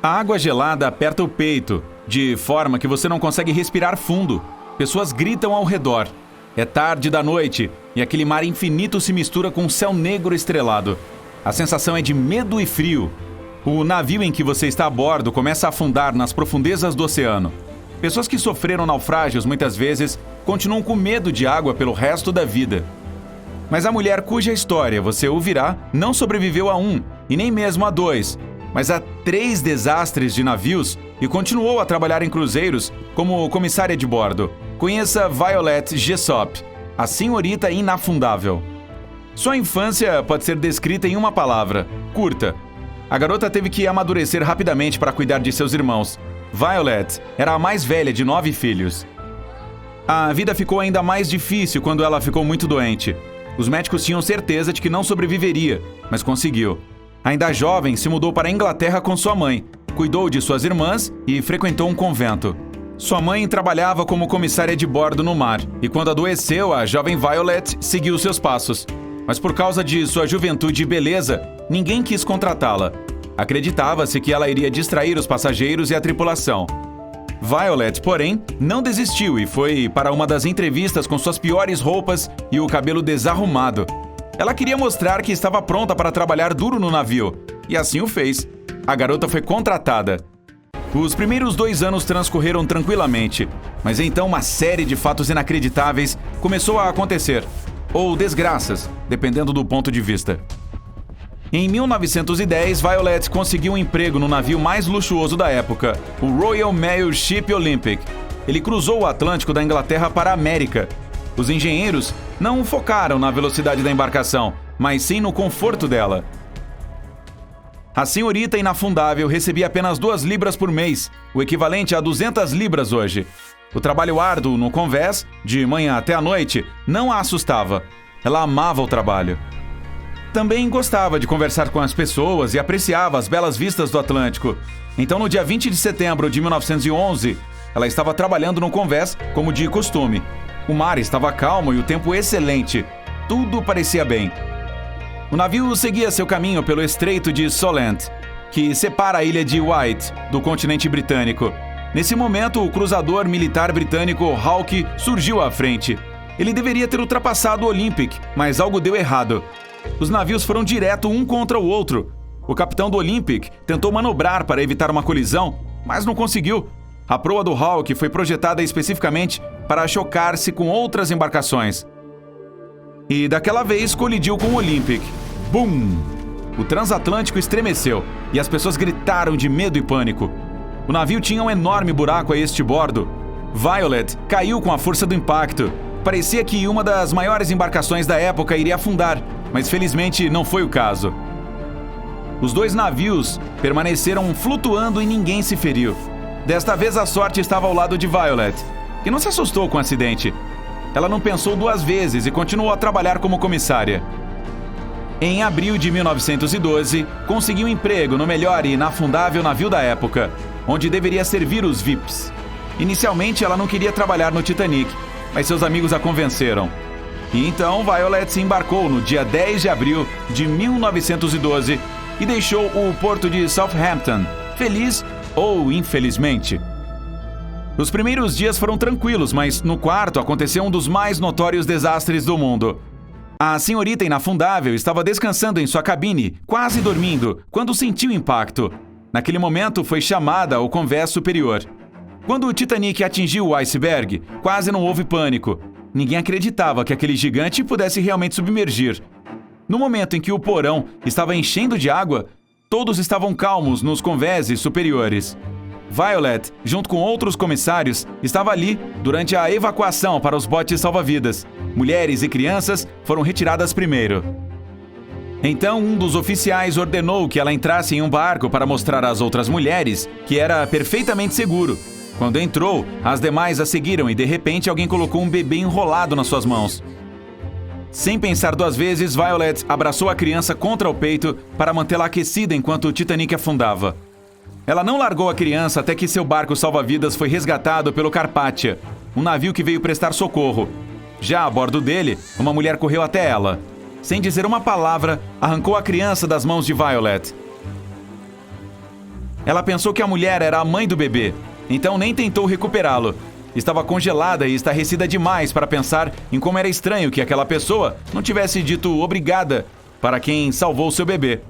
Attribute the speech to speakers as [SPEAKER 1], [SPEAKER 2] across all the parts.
[SPEAKER 1] A água gelada aperta o peito, de forma que você não consegue respirar fundo. Pessoas gritam ao redor. É tarde da noite e aquele mar infinito se mistura com um céu negro estrelado. A sensação é de medo e frio. O navio em que você está a bordo começa a afundar nas profundezas do oceano. Pessoas que sofreram naufrágios muitas vezes continuam com medo de água pelo resto da vida. Mas a mulher cuja história você ouvirá não sobreviveu a um, e nem mesmo a dois, mas a 3 desastres de navios e continuou a trabalhar em cruzeiros como comissária de bordo. Conheça Violet Jessop, a senhorita inafundável. Sua infância pode ser descrita em uma palavra: curta. A garota teve que amadurecer rapidamente para cuidar de seus irmãos. Violet era a mais velha de 9 filhos. A vida ficou ainda mais difícil quando ela ficou muito doente. Os médicos tinham certeza de que não sobreviveria, mas conseguiu. Ainda jovem, se mudou para a Inglaterra com sua mãe, cuidou de suas irmãs e frequentou um convento. Sua mãe trabalhava como comissária de bordo no mar, e quando adoeceu, a jovem Violet seguiu seus passos. Mas por causa de sua juventude e beleza, ninguém quis contratá-la. Acreditava-se que ela iria distrair os passageiros e a tripulação. Violet, porém, não desistiu e foi para uma das entrevistas com suas piores roupas e o cabelo desarrumado. Ela queria mostrar que estava pronta para trabalhar duro no navio, e assim o fez. A garota foi contratada. Os primeiros 2 anos transcorreram tranquilamente, mas então uma série de fatos inacreditáveis começou a acontecer, ou desgraças, dependendo do ponto de vista. Em 1910, Violet conseguiu um emprego no navio mais luxuoso da época, o Royal Mail Ship Olympic. Ele cruzou o Atlântico da Inglaterra para a América. Os engenheiros não focaram na velocidade da embarcação, mas sim no conforto dela. A senhorita inafundável recebia apenas 2 libras por mês, o equivalente a 200 libras hoje. O trabalho árduo no convés, de manhã até à noite, não a assustava. Ela amava o trabalho. Também gostava de conversar com as pessoas e apreciava as belas vistas do Atlântico. Então, no dia 20 de setembro de 1911, ela estava trabalhando no convés como de costume. O mar estava calmo e o tempo excelente. Tudo parecia bem. O navio seguia seu caminho pelo Estreito de Solent, que separa a ilha de Wight do continente britânico. Nesse momento, o cruzador militar britânico Hawke surgiu à frente. Ele deveria ter ultrapassado o Olympic, mas algo deu errado. Os navios foram direto um contra o outro. O capitão do Olympic tentou manobrar para evitar uma colisão, mas não conseguiu. A proa do Hawke foi projetada especificamente para chocar-se com outras embarcações. E daquela vez colidiu com o Olympic. Bum! O transatlântico estremeceu e as pessoas gritaram de medo e pânico. O navio tinha um enorme buraco a este bordo. Violet caiu com a força do impacto. Parecia que uma das maiores embarcações da época iria afundar, mas felizmente não foi o caso. Os 2 navios permaneceram flutuando e ninguém se feriu. Desta vez a sorte estava ao lado de Violet, que não se assustou com o acidente. Ela não pensou 2 vezes e continuou a trabalhar como comissária. Em abril de 1912, conseguiu um emprego no melhor e inafundável navio da época, onde deveria servir os VIPs. Inicialmente ela não queria trabalhar no Titanic, mas seus amigos a convenceram. E então Violet se embarcou no dia 10 de abril de 1912 e deixou o porto de Southampton, feliz ou infelizmente. Os primeiros dias foram tranquilos, mas no quarto aconteceu um dos mais notórios desastres do mundo. A senhorita inafundável estava descansando em sua cabine, quase dormindo, quando sentiu o impacto. Naquele momento foi chamada ao convés superior. Quando o Titanic atingiu o iceberg, quase não houve pânico. Ninguém acreditava que aquele gigante pudesse realmente submergir. No momento em que o porão estava enchendo de água, todos estavam calmos nos convéses superiores. Violet, junto com outros comissários, estava ali durante a evacuação para os botes salva-vidas. Mulheres e crianças foram retiradas primeiro. Então, um dos oficiais ordenou que ela entrasse em um barco para mostrar às outras mulheres que era perfeitamente seguro. Quando entrou, as demais a seguiram e de repente alguém colocou um bebê enrolado nas suas mãos. Sem pensar 2 vezes, Violet abraçou a criança contra o peito para mantê-la aquecida enquanto o Titanic afundava. Ela não largou a criança até que seu barco salva-vidas foi resgatado pelo Carpathia, um navio que veio prestar socorro. Já a bordo dele, uma mulher correu até ela. Sem dizer uma palavra, arrancou a criança das mãos de Violet. Ela pensou que a mulher era a mãe do bebê, então nem tentou recuperá-lo. Estava congelada e estarrecida demais para pensar em como era estranho que aquela pessoa não tivesse dito obrigada para quem salvou seu bebê.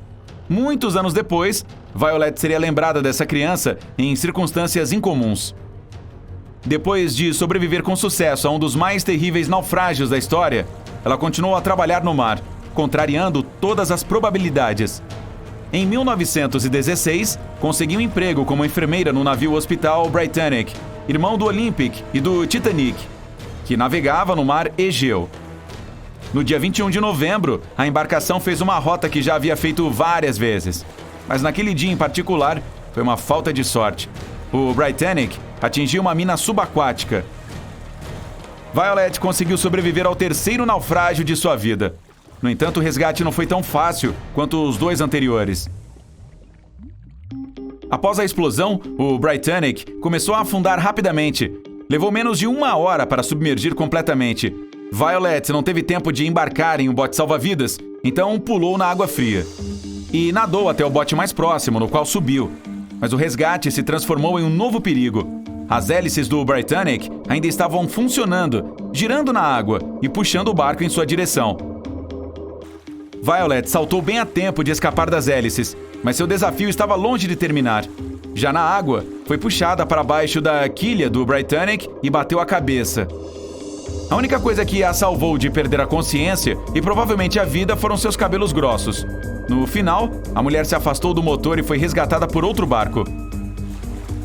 [SPEAKER 1] Muitos anos depois, Violet seria lembrada dessa criança em circunstâncias incomuns. Depois de sobreviver com sucesso a um dos mais terríveis naufrágios da história, ela continuou a trabalhar no mar, contrariando todas as probabilidades. Em 1916, conseguiu um emprego como enfermeira no navio hospital Britannic, irmão do Olympic e do Titanic, que navegava no mar Egeu. No dia 21 de novembro, a embarcação fez uma rota que já havia feito várias vezes. Mas naquele dia em particular, foi uma falta de sorte. O Britannic atingiu uma mina subaquática. Violet conseguiu sobreviver ao terceiro naufrágio de sua vida. No entanto, o resgate não foi tão fácil quanto os dois anteriores. Após a explosão, o Britannic começou a afundar rapidamente. Levou menos de 1 hora para submergir completamente. Violet não teve tempo de embarcar em um bote salva-vidas, então pulou na água fria. E nadou até o bote mais próximo, no qual subiu. Mas o resgate se transformou em um novo perigo. As hélices do Britannic ainda estavam funcionando, girando na água e puxando o barco em sua direção. Violet saltou bem a tempo de escapar das hélices, mas seu desafio estava longe de terminar. Já na água, foi puxada para baixo da quilha do Britannic e bateu a cabeça. A única coisa que a salvou de perder a consciência e provavelmente a vida foram seus cabelos grossos. No final, a mulher se afastou do motor e foi resgatada por outro barco.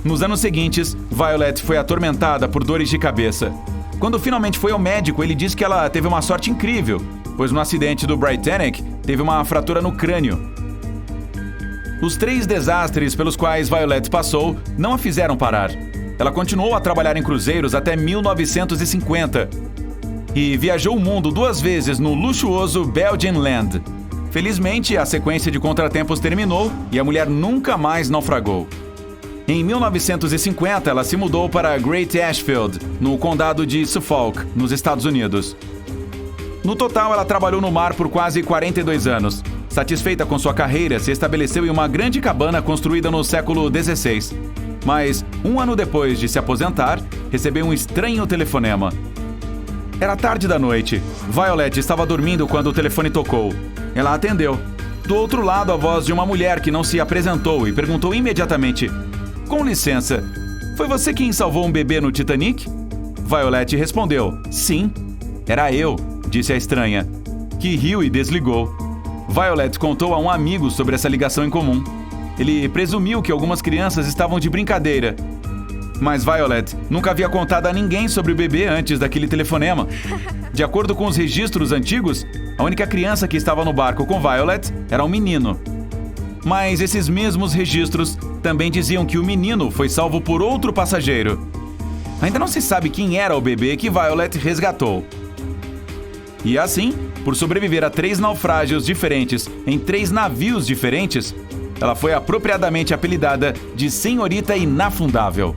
[SPEAKER 1] Nos anos seguintes, Violet foi atormentada por dores de cabeça. Quando finalmente foi ao médico, ele disse que ela teve uma sorte incrível, pois no acidente do Britannic teve uma fratura no crânio. Os 3 desastres pelos quais Violet passou não a fizeram parar. Ela continuou a trabalhar em cruzeiros até 1950 e viajou o mundo 2 vezes no luxuoso Belgian Land. Felizmente, a sequência de contratempos terminou e a mulher nunca mais naufragou. Em 1950, ela se mudou para Great Ashfield, no condado de Suffolk, nos Estados Unidos. No total, ela trabalhou no mar por quase 42 anos. Satisfeita com sua carreira, se estabeleceu em uma grande cabana construída no século XVI. Mas, 1 ano depois de se aposentar, recebeu um estranho telefonema. Era tarde da noite. Violet estava dormindo quando o telefone tocou. Ela atendeu. Do outro lado, a voz de uma mulher que não se apresentou e perguntou imediatamente: "Com licença, foi você quem salvou um bebê no Titanic?" Violet respondeu: "Sim, era eu", disse a estranha, que riu e desligou. Violet contou a um amigo sobre essa ligação em comum. Ele presumiu que algumas crianças estavam de brincadeira. Mas Violet nunca havia contado a ninguém sobre o bebê antes daquele telefonema. De acordo com os registros antigos, a única criança que estava no barco com Violet era um menino. Mas esses mesmos registros também diziam que o menino foi salvo por outro passageiro. Ainda não se sabe quem era o bebê que Violet resgatou. E assim, por sobreviver a 3 naufrágios diferentes em 3 navios diferentes, ela foi apropriadamente apelidada de Senhorita Inafundável.